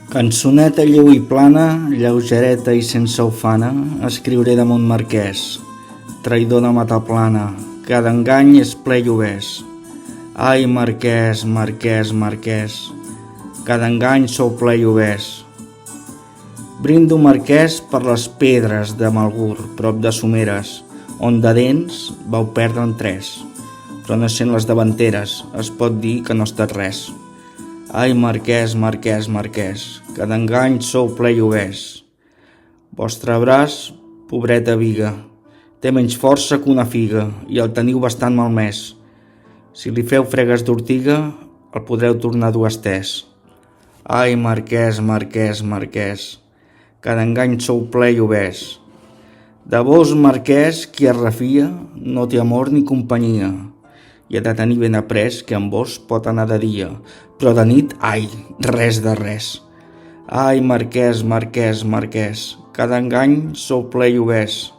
Cançoneta lleu i plana, lleugereta i sense ufana, escriuré damunt marquès. Traïdor de mataplana, cada engany és ple i obès. Ai, marquès, marquès, marquès, cada engany sou ple i obès. Brindo marquès per les pedres de Malgur, prop de Someres, on de dents vau perdre'n 3, però no sent les davanteres, es pot dir que no ha estat res. Ai, marquès, marquès, marquès, cada engany sou ple i obès. Vostre braç, pobreta viga, té menys força que una figa i el teniu bastant malmès. Si li feu fregues d'ortiga, el podreu tornar dur estès. Ai, marquès, marquès, marquès, cada engany sou ple i obès. De vos, marquès, qui es refia, no té amor ni companyia, i ha de tenir ben après que amb vos pot anar de dia, però de nit, ai, res de res. Ai, marquès, marquès, marquès, cada engany sou ple i obès.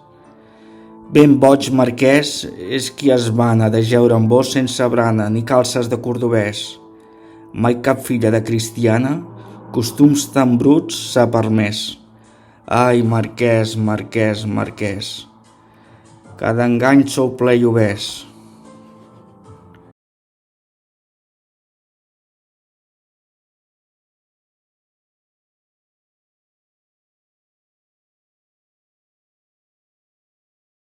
Ben boig marquès és qui es vana de jeure amb vos sense brana ni calces de cordobès. Mai cap filla de cristiana costums tan bruts s'ha permès. Ai, marquès, marquès, marquès, cada engany sou ple i obès.